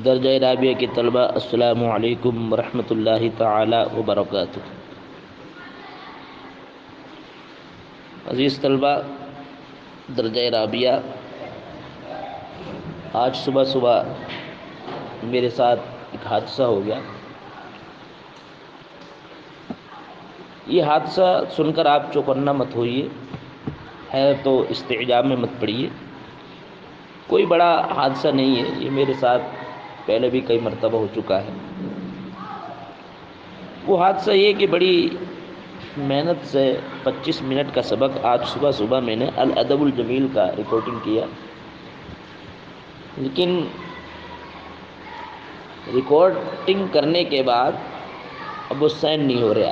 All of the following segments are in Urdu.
درجہ رابعہ کے طلبہ السلام علیکم ورحمۃ اللہ تعالی وبرکاتہ۔ عزیز طلبہ درجہ رابعہ، آج صبح میرے ساتھ ایک حادثہ ہو گیا۔ یہ حادثہ سن کر آپ چوکنا مت ہوئیے، ہے تو استعجاب میں مت پڑیے، کوئی بڑا حادثہ نہیں ہے، یہ میرے ساتھ پہلے بھی کئی مرتبہ ہو چکا ہے۔ وہ حادثہ یہ کہ بڑی محنت سے 25 منٹ کا سبق آج صبح میں نے الادب الجمیل کا ریکارڈنگ کیا، لیکن ریکارڈنگ کرنے کے بعد اب وہ سینڈ نہیں ہو رہا،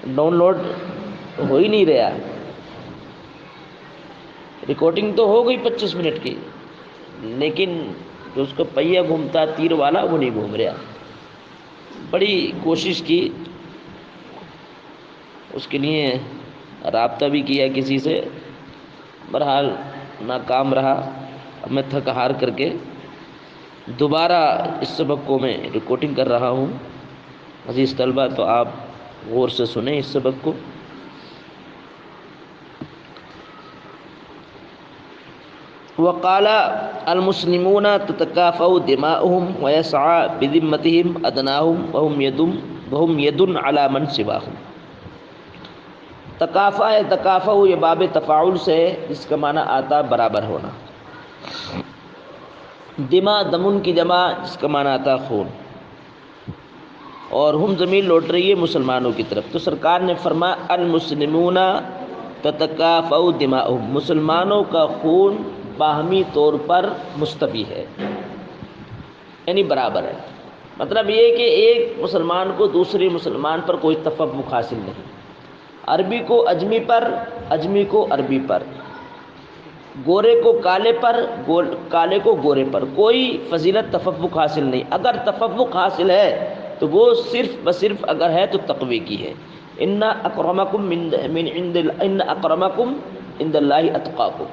ڈاؤن لوڈ ہو ہی نہیں رہا۔ ریکارڈنگ تو ہو گئی 25 منٹ کی، لیکن جو اس کا پہیہ گھومتا تیر والا وہ نہیں گھوم رہا۔ بڑی کوشش کی، اس کے لیے رابطہ بھی کیا کسی سے، بہرحال ناکام رہا۔ اب میں تھک ہار کر کے دوبارہ اس سبق کو میں ریکارڈنگ کر رہا ہوں۔ عزیز طلبہ تو آپ غور سے سنیں اس سبق کو۔ وقال المسلمون تتكافأ دماؤهم ويسعى بذمتهم أدناهم وهم يد على من سواهم۔ تکافأ یہ باب تفاعل سے ہے، جس کا معنی آتا برابر ہونا۔ دما دمن کی جمع، جس کا معنی آتا خون، اور ہم ضمیر لوٹ رہی ہے مسلمانوں کی طرف۔ تو سرکار نے فرمایا المسلمون تتکافأ دماؤهم، مسلمانوں کا خون باہمی طور پر مستوی ہے، یعنی برابر ہے۔ مطلب یہ کہ ایک مسلمان کو دوسرے مسلمان پر کوئی تفوق حاصل نہیں، عربی کو اجمی پر، اجمی کو عربی پر، گورے کو کالے پر، کالے کو گورے پر، کوئی فضیلت تفوق حاصل نہیں۔ اگر تفوق حاصل ہے تو وہ صرف اگر ہے تو تقوی کی ہے۔ ان اکرمکم عند اللہ اتقاکم،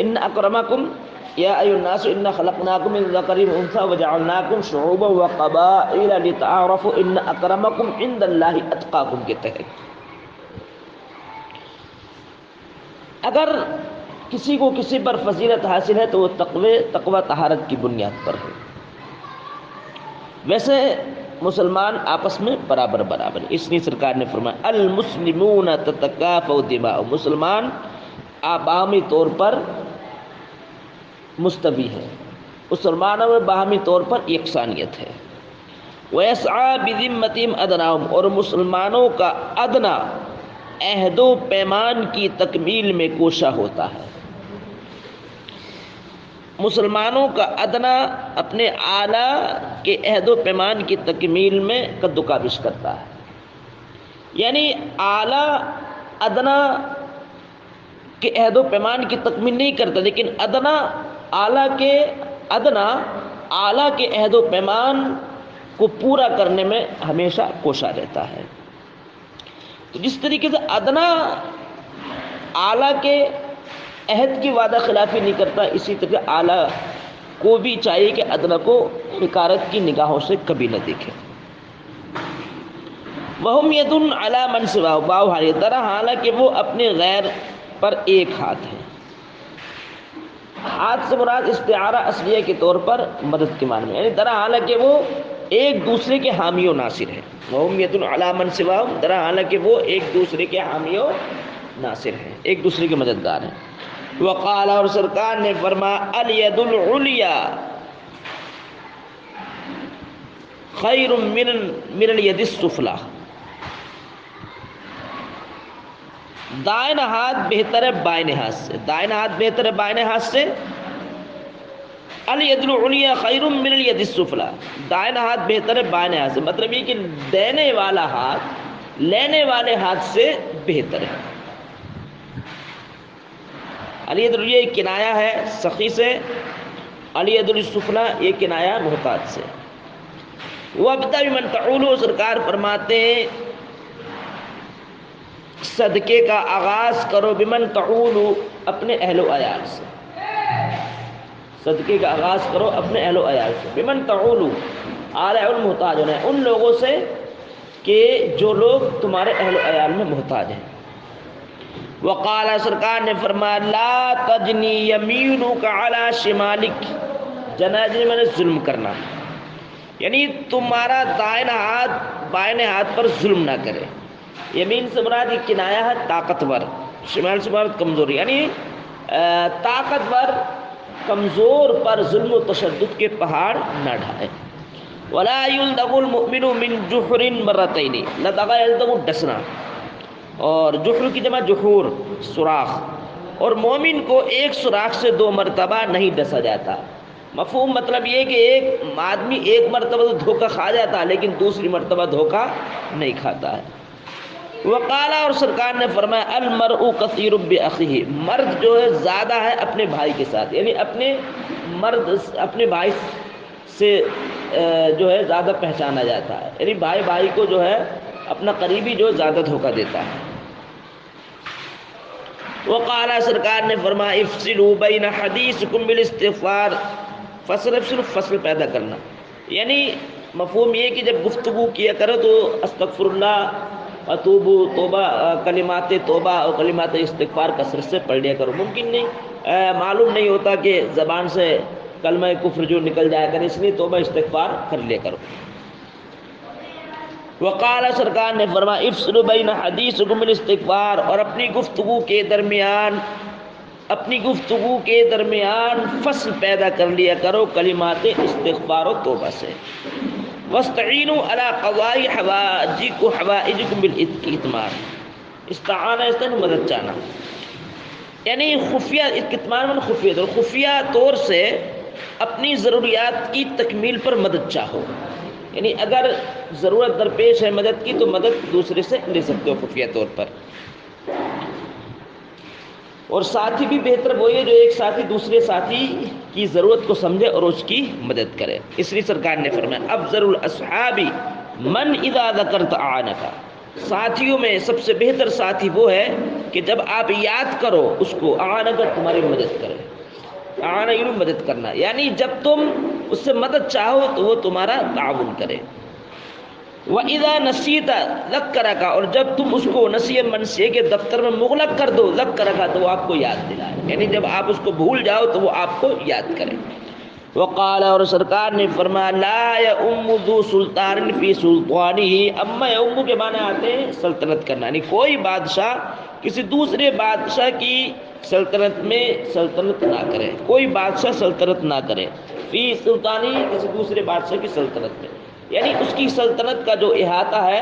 ان اکرمکم یا ایھا الناس انا خلقناکم من ذکر و انثی وجعلناکم شعوبا وقبائل لتعارفوا ان اکرمکم عند اللہ اتقاکم کے تحت اگر کسی کو کسی پر فضیلت حاصل ہے تو وہ تقوی طہارت کی بنیاد پر ہے۔ ویسے مسلمان آپس میں برابر اس لیے سرکار نے فرمایا المسلمون تتکافأ دماؤهم، مسلمان باہمی طور پر مستوی ہے، مسلمانوں میں باہمی طور پر یکسانیت ہے۔ وَيَسْعَى بِذِمَّتِهِمْ أَدْنَاهُمْ، اور مسلمانوں کا ادنا عہد و پیمان کی تکمیل میں کوشاں ہوتا ہے۔ مسلمانوں کا ادنا اپنے اعلیٰ کے عہد و پیمان کی تکمیل میں قد و کاوش کرتا ہے، یعنی اعلیٰ ادنا کہ عہد و پیمان کی تکمیل نہیں کرتا، لیکن ادنا اعلیٰ کے عہد و پیمان کو پورا کرنے میں ہمیشہ کوشاں رہتا ہے۔ تو جس طریقے سے ادنا اعلیٰ کے عہد کی وعدہ خلافی نہیں کرتا، اسی طرح اعلیٰ کو بھی چاہیے کہ ادنا کو حقارت کی نگاہوں سے کبھی نہ دیکھے۔ وَهُمْ يَدٌ عَلَى مَنْ سِوَاهُ، واو حالیہ درا، حالانکہ وہ اپنے غیر پر ایک ہاتھ ہے۔ ہاتھ سے مراد استعارہ اصلیہ کے طور پر مدد کے معنی میں، یعنی درا حالانکہ وہ ایک دوسرے کے حامی و ناصر ہیں۔ وَهُمْ يَدٌ عَلَى مَنْ سِوَاهُ، درا حالانکہ وہ ایک دوسرے کے حامی و ناصر ہیں، ایک دوسرے کے مددگار ہیں۔ وقال، اور سرکار نے فرمایا الید العلیٰ خیر من الید السفلیٰ، دائیں ہاتھ بہتر ہے بائیں ہاتھ سے، دائیں ہاتھ بہتر ہے بائیں ہاتھ سے۔ الید العلیٰ خیر من الید السفلیٰ، دائیں ہاتھ بہتر ہے بائیں ہاتھ سے، مطلب یہ کہ دینے والا ہاتھ لینے والے ہاتھ سے بہتر ہے۔ الید العلیٰ ایک کنایا ہے سخی سے، الید السفلیٰ یہ کنایا محتاج سے۔ وابدأ بمن تعول، سرکار فرماتے ہیں صدقے کا آغاز کرو بمن تعول، اپنے اہل و عیال سے۔ صدقے کا آغاز کرو اپنے اہل و عیال سے، بمن تعولو آل المحتاج ہیں، ان لوگوں سے کہ جو لوگ تمہارے اہل و عیال میں محتاج ہیں۔ وقال سرکار نے فرمایا لا تجنی یمینک علی شمالک، جنازے میں نے ظلم کرنا، یعنی تمہارا دائنا ہاتھ بائیں ہاتھ پر ظلم نہ کرے۔ یمین سے مراد یہ کنایا ہے طاقتور، شمال سے مراد کمزوری، یعنی طاقتور کمزور پر ظلم و تشدد کے پہاڑ نہ ڈھائے۔ ولا یلدغ المؤمن من جحر مرتين، لدغ یلدغ ڈسنا، اور جحر کی جمع جحور سوراخ، اور مومن کو ایک سوراخ سے 2 مرتبہ نہیں ڈسا جاتا۔ مفہوم مطلب یہ کہ ایک آدمی ایک مرتبہ تو دھوکہ کھا جاتا ہے لیکن دوسری مرتبہ دھوکہ نہیں کھاتا ہے۔ وقالا، اور سرکار نے فرمایا المرء کثیر باخیہ، مرد جو ہے زیادہ ہے اپنے بھائی کے ساتھ، یعنی اپنے بھائی سے جو ہے زیادہ پہچانا جاتا ہے، یعنی بھائی کو جو ہے اپنا قریبی جو زیادہ دھوکہ دیتا ہے۔ وقالا، سرکار نے فرمایا افصلوا بین حدیثکم بالاستغفار، فصل پیدا کرنا، یعنی مفہوم یہ کہ جب گفتگو کیا کرو تو استغفر اللہ، اتوبو، توبہ، کلمات توبہ اور کلمات استغفار کثرت سے پڑھ لیا کرو۔ ممکن نہیں، معلوم نہیں ہوتا کہ زبان سے کلمہ کفر جو نکل جایا کرے، اس لیے توبہ استغفار کر لیا کرو۔ وقال، سرکار نے فرمایا افصلوا بین حدیثکم بالاستغفار، اور اپنی گفتگو کے درمیان فصل پیدا کر لیا کرو کلمات استغفار و توبہ سے۔ واستعینوا علی قضاء حوائجکم بالکتمان، استعانہ مدد چاہنا، یعنی خفیہ کتمان میں خفیہ طور سے اپنی ضروریات کی تکمیل پر مدد چاہو، یعنی اگر ضرورت درپیش ہے مدد کی تو مدد دوسرے سے لے سکتے ہو خفیہ طور پر۔ اور ساتھی بھی بہتر وہی ہے جو ایک ساتھی دوسرے ساتھی کی ضرورت کو سمجھے اور اس کی مدد کرے۔ اس لیے سرکار نے فرمایا افضل الاصحاب من اذا ذکرت اعانک، ساتھیوں میں سب سے بہتر ساتھی وہ ہے کہ جب آپ یاد کرو اس کو، اعانک تمہاری مدد کرے، اعانہ یعنی مدد کرنا، یعنی جب تم اس سے مدد چاہو تو وہ تمہارا تعاون کرے۔ وَإِذَا نَسِيتَ ذَكَّرَكَ، اور جب تم اس کو نسیے منسیے کے دفتر میں مغلق کر دو، ذکرک تو وہ آپ کو یاد دلائے، یعنی جب آپ اس کو بھول جاؤ تو وہ آپ کو یاد کرے۔ وقال، اور سرکار نے فرمایا لا یؤم ذو سلطان فی سلطانہ، اما یؤم کے معنی آتے ہیں سلطنت کرنا، یعنی کوئی بادشاہ کسی دوسرے بادشاہ کی سلطنت میں سلطنت نہ کرے، کوئی بادشاہ سلطنت نہ کرے، فی سلطانی کسی دوسرے بادشاہ کی سلطنت میں، یعنی اس کی سلطنت کا جو احاطہ ہے،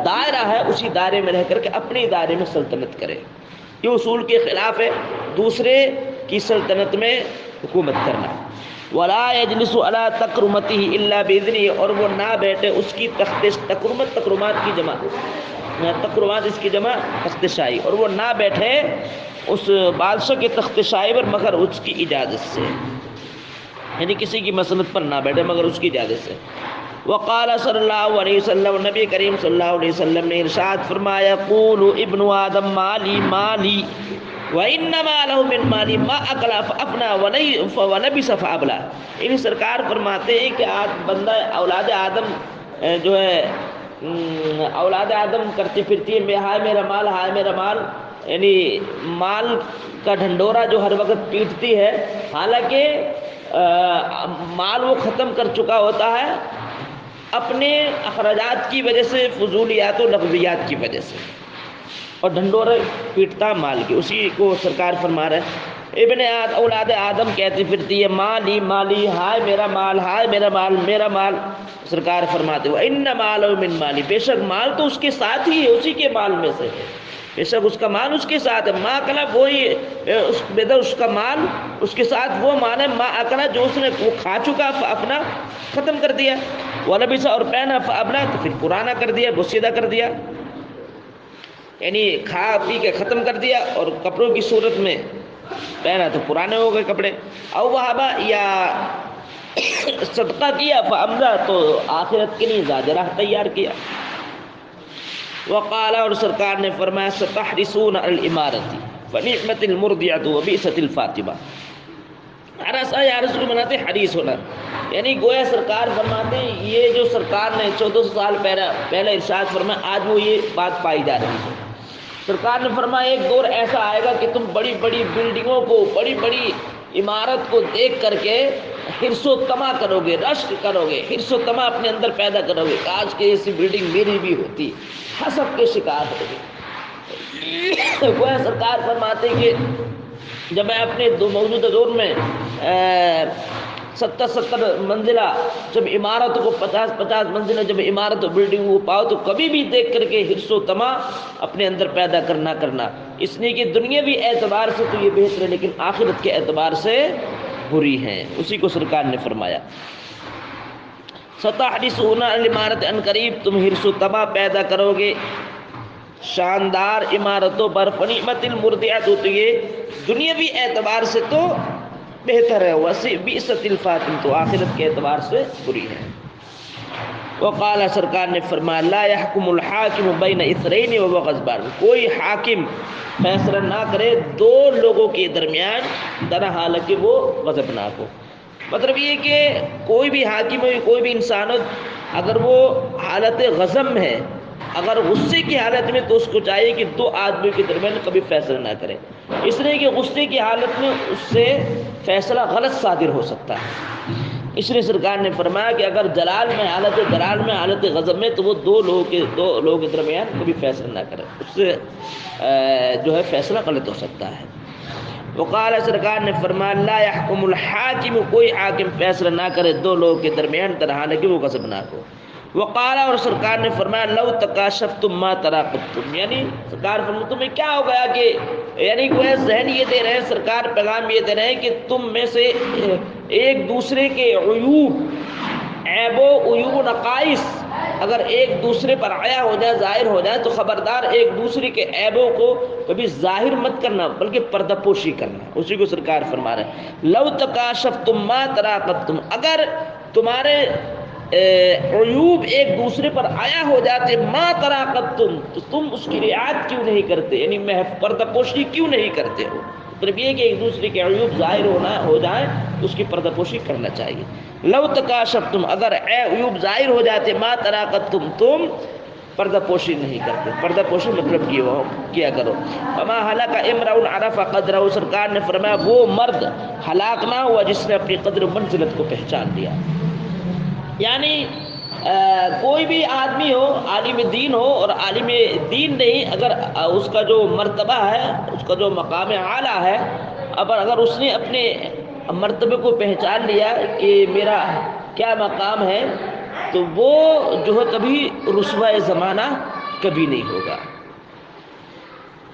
دائرہ ہے، اسی دائرے میں رہ کر کے اپنے دائرے میں سلطنت کرے۔ یہ اصول کے خلاف ہے دوسرے کی سلطنت میں حکومت کرنا۔ ولا یجلس علی تکرمتہ الا باذنہ، اور وہ نہ بیٹھے اس کی تکرمات کی جمع، تکرمات اس کی جمع تخت شاہی، اور وہ نہ بیٹھے اس بادشاہ کے تخت شاہی پر مگر اس کی اجازت سے، یعنی کسی کی مسند پر نہ بیٹھے مگر اس کی اجازت سے۔ وقال صلی اللہ علیہ وسلم، نبی کریم صلی اللہ علیہ وسلم نے ارشاد فرمایا یقول ابن آدم مالی مالی وانما له من مالی ما اکل فافنى ولبس فابلى، یعنی سرکار فرماتے ہیں کہ بندہ اولاد آدم جو ہے اولاد آدم کرتی پھرتی ہے ہائے میرا مال، ہائے میرا مال، یعنی مال کا ڈھنڈورا جو ہر وقت پیٹتی ہے، حالانکہ مال وہ ختم کر چکا ہوتا ہے اپنے اخراجات کی وجہ سے، فضولیات و لغویات کی وجہ سے، اور ڈھنڈورے پیٹتا مال کی، اسی کو سرکار فرما رہے ابن اولاد آدم کہتی پھرتی ہے مالی مالی، ہائے میرا مال، ہائے میرا مال، میرا مال۔ سرکار فرماتے ہو ان مال من مالی، بے شک مال تو اس کے ساتھ ہی ہے، اسی کے مال میں سے ہے، بے شک اس کا مال اس کے ساتھ ہے، ماں اکلا وہی اس کا مال اس کے ساتھ وہ مال ہے، ماں اکلا جو اس نے وہ کھا چکا اپنا ختم کر دیا، ولبسا اور پہنا فابلا تو پھر پرانا کر دیا، بسیدہ کر دیا، یعنی کھا پی کے ختم کر دیا اور کپڑوں کی صورت میں پہنا تو پرانے ہو گئے کپڑے، او وہابا یا صدقہ کیا فاملا تو آخرت کے لیے زاجرہ تیار کیا۔ وقال، اور سرکار نے فرمایا ستحرسون الامارتی فنعمت المرضعۃ وبئست الفاطمہ، عرصہ یا عرص کو مناتے حدیث ہونا، یعنی گویا سرکار فرماتے ہیں یہ جو سرکار نے 1400 سال پہلے ارشاد فرمایا، آج وہ یہ بات پائی جا رہی ہے۔ سرکار نے فرمایا ایک دور ایسا آئے گا کہ تم بڑی بڑی بلڈنگوں کو، بڑی بڑی عمارت کو دیکھ کر کے حرص و طمع کرو گے، رشک کرو گے، حرص و طمع اپنے اندر پیدا کرو گے، کاش کہ ایسی بلڈنگ میری بھی ہوتی، حسد کے شکار ہوگے۔ گویا سرکار فرماتے ہیں کہ جب میں اپنے موجودہ دور میں 70 منزلہ جب عمارت کو 50 منزلہ جب عمارت و بلڈنگ کو پاؤ تو کبھی بھی دیکھ کر کے حرص و طمع اپنے اندر پیدا کرنا، اس لیے کہ دنیاوی اعتبار سے تو یہ بہتر ہے لیکن آخرت کے اعتبار سے بری ہیں، اسی کو سرکار نے فرمایا۔ ستحرصون علی العمارۃ، ان قریب تم حرص و طمع پیدا کرو گے شاندار عمارتوں پر، فنعمت المرضعۃ، تو یہ دنیاوی اعتبار سے تو بہتر ہے، وبئست الفاطمہ، تو آخرت کے اعتبار سے بری ہے۔ وقال، سرکار نے فرمایا، لا يحكم الحاکم بین اثنین وهو غضبان، کوئی حاکم فیصلہ نہ کرے دو لوگوں کے درمیان در حالانکہ وہ غضبناک ہو۔ مطلب یہ کہ کوئی بھی حاکم ہو، کوئی بھی انسان ہو، اگر وہ حالت غضب میں ہے، اگر غصے کی حالت میں، تو اس کو چاہیے کہ دو آدمی کے درمیان کبھی فیصلہ نہ کرے، اس لیے کہ غصے کی حالت میں اس سے فیصلہ غلط صادر ہو سکتا ہے۔ اس لیے سرکار نے فرمایا کہ اگر حالت غضب میں، تو وہ دو لوگوں کے درمیان کبھی فیصلہ نہ کرے، اس سے جو ہے فیصلہ غلط ہو سکتا ہے۔ وقال، سرکار نے فرمایا، لا يحكم الحاکم، کوئی حاکم فیصلہ نہ کرے دو لوگوں کے درمیان در حالانکہ وہ غضبناک ہو۔ وقال، اور سرکار نے فرمایا، لو تکاشفتم ما تراقبتم، یعنی سرکار فرمایا تمہیں کیا ہو گیا کہ، یعنی کوئی ذہن یہ دے رہے ہیں، سرکار پیغام یہ دے رہے ہیں کہ تم میں سے ایک دوسرے کے عیب و عیوب و نقائص اگر ایک دوسرے پر عیا ہو جائے، ظاہر ہو جائے، تو خبردار ایک دوسرے کے عیبوں کو کبھی ظاہر مت کرنا بلکہ پردہ پوشی کرنا، اسی کو سرکار فرما رہے ہیں۔ لو تکاشفتم ما تراقبتم، اگر تمہارے عیوب ایک دوسرے پر آیا ہو جاتے، ما تراقبتم، تو تم اس کی رعایت کیوں نہیں کرتے، یعنی پردہ پوشی کیوں نہیں کرتے ہو؟ مطلب یہ کہ ایک دوسرے کے عیوب ظاہر ہو جائیں تو اس کی پردہ پوشی کرنا چاہیے۔ لو تکاشفتم، اگر عیوب ظاہر ہو جاتے، ما تراقبتم، تم پردہ پوشی نہیں کرتے، پردہ پوشی مطلب کیا کرو۔ وما ہلاک امرؤ عرف قدرہ، سرکار نے فرمایا وہ مرد ہلاک نہ ہوا جس نے اپنی قدر و منزلت کو پہچان لیا، یعنی کوئی بھی آدمی ہو، عالم دین ہو اور عالم دین نہیں، اگر اس کا جو مرتبہ ہے، اس کا جو مقام اعلیٰ ہے، اگر اس نے اپنے مرتبے کو پہچان لیا کہ میرا کیا مقام ہے، تو وہ جو ہے کبھی رسوائے زمانہ کبھی نہیں ہوگا۔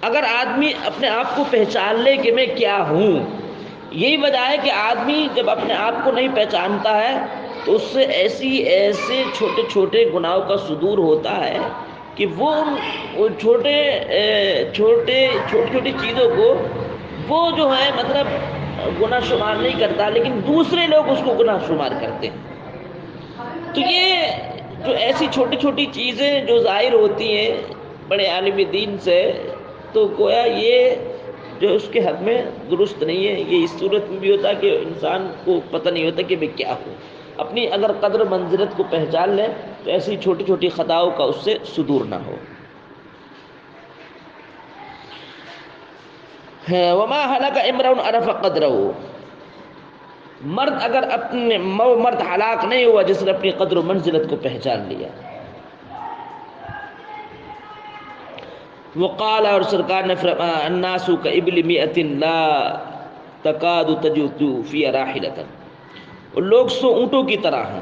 اگر آدمی اپنے آپ کو پہچان لے کہ میں کیا ہوں، یہی وجہ ہے کہ آدمی جب اپنے آپ کو نہیں پہچانتا ہے تو اس سے ایسے چھوٹے چھوٹے گناہوں کا صدور ہوتا ہے کہ وہ چھوٹی چیزوں کو وہ جو ہے مطلب گناہ شمار نہیں کرتا، لیکن دوسرے لوگ اس کو گناہ شمار کرتے ہیں۔ تو یہ جو ایسی چھوٹی چھوٹی چیزیں جو ظاہر ہوتی ہیں بڑے عالم دین سے، تو گویا یہ جو اس کے حق میں درست نہیں ہے۔ یہ اس صورت میں بھی ہوتا ہے کہ انسان کو پتہ نہیں ہوتا کہ میں کیا ہوں۔ اپنی اگر قدر منزلت کو پہچان لے تو ایسی چھوٹی چھوٹی خطاؤں کا اس سے صدور نہ ہو۔ وما ہلاک امرؤ عرف قدرہ، مرد اگر اپنے مرد ہلاک نہیں ہوا جس نے اپنی قدر و منزلت کو پہچان لیا۔ وقال، اور سرکار نے فرمایا، الناس کابل مئۃ لا تکاد تجد فی راحلۃ، اور لوگ 100 اونٹوں کی طرح ہیں۔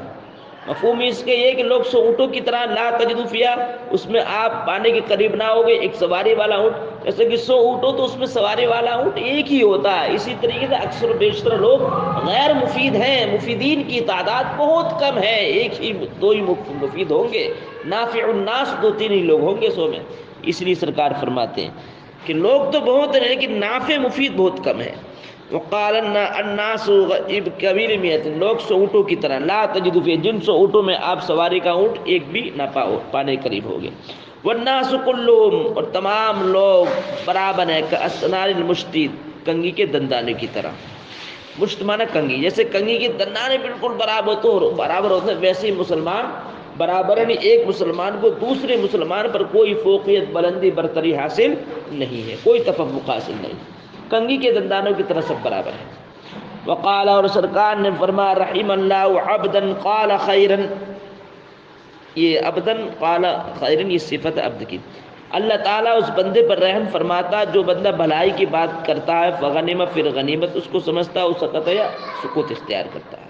مفہوم اس کے یہ کہ لوگ 100 اونٹوں کی طرح، لا تجد فیہا، اس میں آپ پانے کے قریب نہ ہوگے ایک سواری والا اونٹ، جیسے کہ 100 اونٹوں تو اس میں سواری والا اونٹ ایک ہی ہوتا ہے۔ اسی طریقے سے اکثر و بیشتر لوگ غیر مفید ہیں، مفیدین کی تعداد بہت کم ہے، ایک ہی دو ہی مفید ہوں گے، نافع الناس 2-3 ہی لوگ ہوں گے 100 میں۔ اس لیے سرکار فرماتے ہیں کہ لوگ تو بہت ہیں لیکن نافع مفید بہت کم ہے۔ وقال الناس کابل مئۃ، لوگ 100 اونٹوں کی طرح، لا تجد فیہا، جن 100 اونٹوں میں آپ سواری کا اونٹ ایک بھی نہ پانے قریب ہوگے۔ والناس کلهم، اور تمام لوگ برابر ہیں، کاسنان المشط، کنگھی کے دندانے کی طرح۔ مشت مانا کنگھی، جیسے کنگھی کے دندانے بالکل برابر ہوتے ہیں، ویسے ہی مسلمان برابر، یعنی ایک مسلمان کو دوسرے مسلمان پر کوئی فوقیت، بلندی، برتری حاصل نہیں ہے، کوئی تفوق حاصل نہیں، کنگھی کے دندانوں کی طرح سب برابر ہے۔ وقال، اور سرکار نے فرمایا، رحم اللہ عبدا قال خیرا، یہ عبدا قال خیرا یہ صفت عبد کی، اللہ تعالیٰ اس بندے پر رحم فرماتا جو بندہ بھلائی کی بات کرتا ہے، فغنم پھر غنیمت اس کو سمجھتا ہے، اس سکت یا سکوت اختیار کرتا ہے،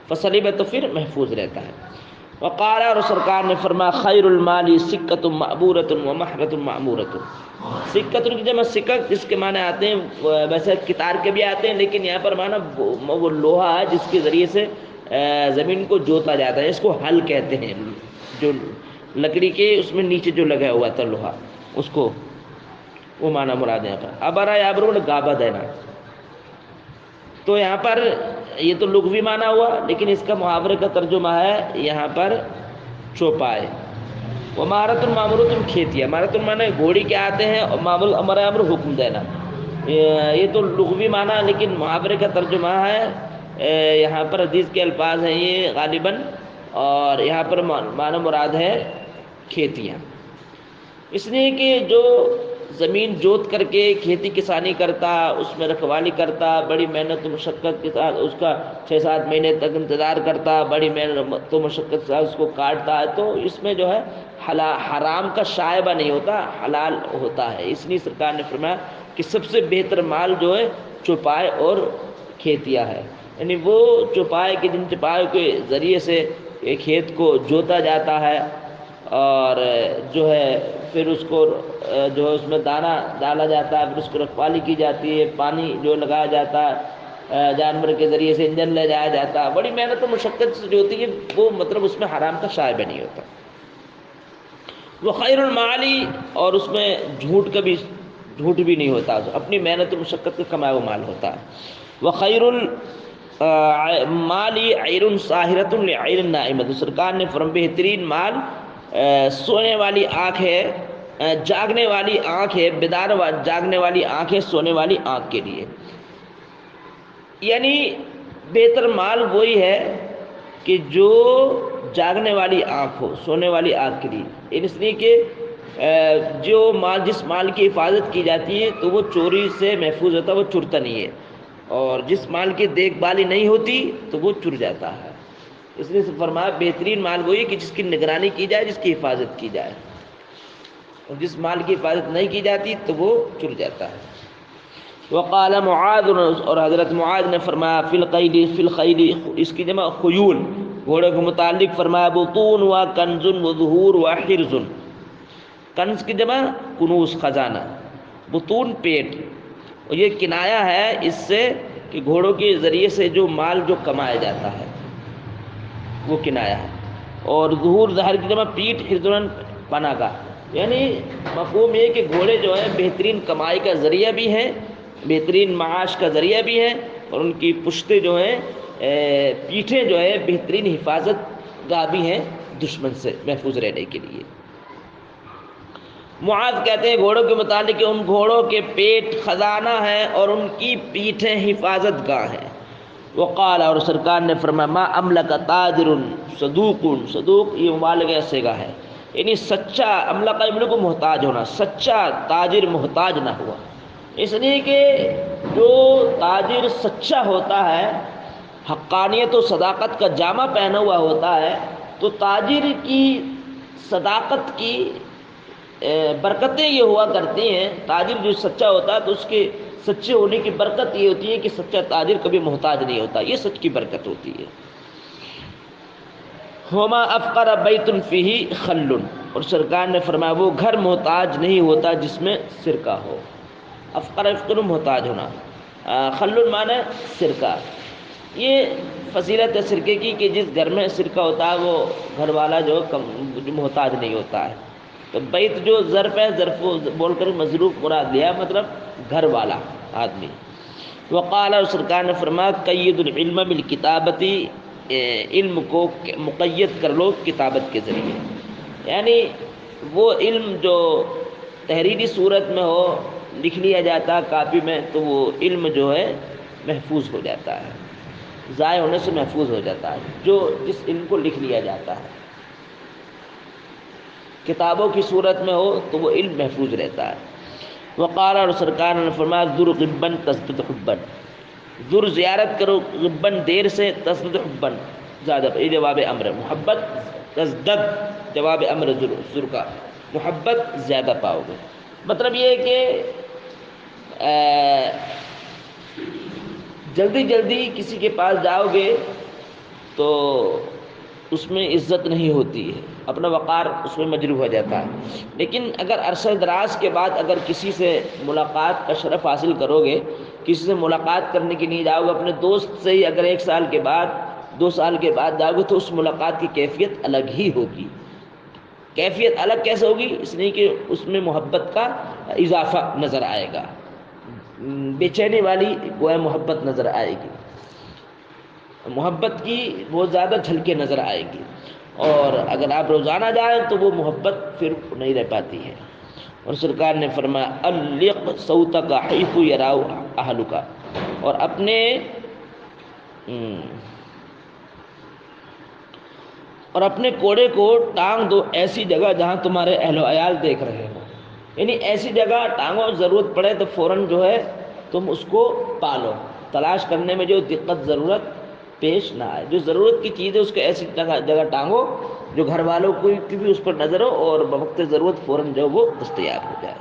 فسلم تو پھر محفوظ رہتا ہے۔ وقال، اور سرکار نے فرمایا، خیر المال سکۃ معبورۃ ومہرۃ معمورۃ، سکۃ کی جمع سکک، جس کے معنی آتے ہیں ویسے کتار کے بھی آتے ہیں، لیکن یہاں پر معنی وہ لوہا ہے جس کے ذریعے سے زمین کو جوتا جاتا ہے، اس کو ہل کہتے ہیں، جو لکڑی کے اس میں نیچے جو لگا ہوا تھا لوہا، اس کو وہ معنی مراد ہے یہاں پر۔ ابرا یابر گابا دینا، تو یہاں پر یہ تو لغوی معنی ہوا، لیکن اس کا محاورے کا ترجمہ ہے یہاں پر چوپائے۔ وہ مہارت المامورۃ کھیتیاں، مہارت المانے گھوڑی کے آتے ہیں، اور معمول امر امر حکم دینا، یہ تو لغوی معنی، لیکن محاورے کا ترجمہ ہے یہاں پر حدیث کے الفاظ ہیں یہ غالباً، اور یہاں پر معنی مراد ہے کھیتیاں، اس لیے کہ جو زمین جوت کر کے کھیتی کسانی کرتا، اس میں رکھوالی کرتا، بڑی محنت و مشقت کے ساتھ اس کا 6-7 مہینے تک انتظار کرتا، بڑی محنت و مشقت کے ساتھ اس کو کاٹتا ہے، تو اس میں جو ہے حرام کا شائبہ نہیں ہوتا، حلال ہوتا ہے۔ اس لیے سرکار نے فرمایا کہ سب سے بہتر مال جو ہے چوپائے اور کھیتیاں ہے، یعنی وہ چوپائے کے جن چوپائے کے ذریعے سے کھیت کو جوتا جاتا ہے، اور جو ہے پھر اس کو جو ہے اس میں دانہ ڈالا جاتا ہے، پھر اس کو رکھوالی کی جاتی ہے، پانی جو لگایا جاتا ہے، جانور کے ذریعے سے انجن لے جایا جاتا ہے، بڑی محنت و مشقت سے جو ہوتی ہے وہ مطلب اس میں حرام کا شائبہ نہیں ہوتا۔ وہ خیر المالی، اور اس میں جھوٹ بھی نہیں ہوتا، اپنی محنت و مشقت کا کمایا ہوا مال ہوتا ہے۔ وہ خیر المالی عیر ساحرۃ لعیر النائمۃ، سرکار نے فرمایا بہترین مال سونے والی آنکھ ہے، جاگنے والی آنکھ ہے، بیدار جاگنے والی آنکھ ہے سونے والی آنکھ کے لیے، یعنی بہتر مال وہی ہے کہ جو جاگنے والی آنکھ ہو، سونے والی آنکھ کے لیے، اس لیے کہ جس مال کی حفاظت کی جاتی ہے تو وہ چوری سے محفوظ ہوتا ہے، وہ چرتا نہیں ہے، اور جس مال کی دیکھ بھال نہیں ہوتی تو وہ چر جاتا ہے۔ اس لیے فرمایا بہترین مال وہی کہ جس کی نگرانی کی جائے، جس کی حفاظت کی جائے، اور جس مال کی حفاظت نہیں کی جاتی تو وہ چر جاتا ہے۔ وقال معاذ، اور حضرت معاذ نے فرمایا فی الخیل، اس کی جمع خیول، گھوڑے کے متعلق فرمایا بطون و کنز و ظہور و حرز، کنز کی جمع کنوز خزانہ، بطون پیٹ، اور یہ کنایا ہے اس سے کہ گھوڑوں کے ذریعے سے جو مال جو کمایا جاتا ہے وہ کنایا ہے، اور ظہور ظہر کی جمع پیٹھ، حرزن پناہ کا، یعنی مفہوم یہ کہ گھوڑے جو ہیں بہترین کمائی کا ذریعہ بھی ہیں، بہترین معاش کا ذریعہ بھی ہیں، اور ان کی پشتیں جو ہیں پیٹھیں جو ہے بہترین حفاظت گاہ بھی ہیں دشمن سے محفوظ رہنے کے لیے۔ معاذ کہتے ہیں گھوڑوں کے متعلق کہ ان گھوڑوں کے پیٹ خزانہ ہے اور ان کی پیٹھیں حفاظت گاہ ہیں۔ وقال، اور سرکار نے فرمایا ما املک تاجر صدوق، صدوق یہ مبالغہ سے گا ہے، یعنی سچا، املک املک محتاج ہونا، سچا تاجر محتاج نہ ہوا، اس لیے کہ جو تاجر سچا ہوتا ہے، حقانیت و صداقت کا جامہ پہنا ہوا ہوتا ہے، تو تاجر کی صداقت کی برکتیں یہ ہوا کرتی ہیں، تاجر جو سچا ہوتا ہے تو اس کے سچے ہونے کی برکت یہ ہوتی ہے کہ سچا تاجر کبھی محتاج نہیں ہوتا، یہ سچ کی برکت ہوتی ہے۔ وما افقر بیت فیہ خل، اور سرکار نے فرمایا وہ گھر محتاج نہیں ہوتا جس میں سرکہ ہو، افقر افقر محتاج ہونا، خل معنی سرکہ، یہ فضیلت ہے سرکے کی کہ جس گھر میں سرکہ ہوتا ہے وہ گھر والا جو محتاج نہیں ہوتا ہے۔ تو بیت جو ظرف ہے، ظرف بول کر مظروف مراد لیا، مطلب گھر والا آدمی۔ وقال، اور سرکار نے فرمایا قید العلم بالکتابتی، علم کو مقید کر لو کتابت کے ذریعے، یعنی وہ علم جو تحریری صورت میں ہو، لکھ لیا جاتا کاپی میں، تو وہ علم جو ہے محفوظ ہو جاتا ہے، ضائع ہونے سے محفوظ ہو جاتا ہے، جو جس علم کو لکھ لیا جاتا ہے کتابوں کی صورت میں ہو تو وہ علم محفوظ رہتا ہے۔ وقال، اور سرکار نے فرمایا، ذر غبن تزدد حبن، ذر زیارت کرو غبن دیر سے، تزدد حبن زیادہ، یہ جواب امر ہے، محبت تزدد جواب امر ذر کا، محبت زیادہ پاؤ گے۔ مطلب یہ ہے کہ جلدی جلدی کسی کے پاس جاؤ گے تو اس میں عزت نہیں ہوتی ہے، اپنا وقار اس میں مجروح ہو جاتا ہے۔ لیکن اگر عرصہ دراز کے بعد اگر کسی سے ملاقات کا شرف حاصل کرو گے، کسی سے ملاقات کرنے کے لیے جاؤ گے، اپنے دوست سے ہی اگر 1 سال کے بعد 2 سال کے بعد جاؤ گے تو اس ملاقات کی کیفیت الگ ہی ہوگی۔ کیفیت الگ کیسے ہوگی؟ اس لیے کہ اس میں محبت کا اضافہ نظر آئے گا، بے چینی والی گویا محبت نظر آئے گی، محبت کی بہت زیادہ جھلکیں نظر آئے گی، اور اگر آپ روزانہ جائیں تو وہ محبت پھر نہیں رہ پاتی ہے۔ اور سرکار نے فرمایا، الق صوتک حیث یراؤ اہلک، اور اپنے کوڑے کو ٹانگ دو ایسی جگہ جہاں تمہارے اہل و عیال دیکھ رہے ہوں، یعنی ایسی جگہ ٹانگو، ضرورت پڑے تو فوراً جو ہے تم اس کو پالو، تلاش کرنے میں جو دقت ضرورت پیش نہ آئے، جو ضرورت کی چیز ہے اس کو ایسی جگہ ٹانگو جو گھر والوں کو کی بھی اس پر نظر ہو اور بوقت ضرورت فوراً جو وہ دستیاب ہو جائے۔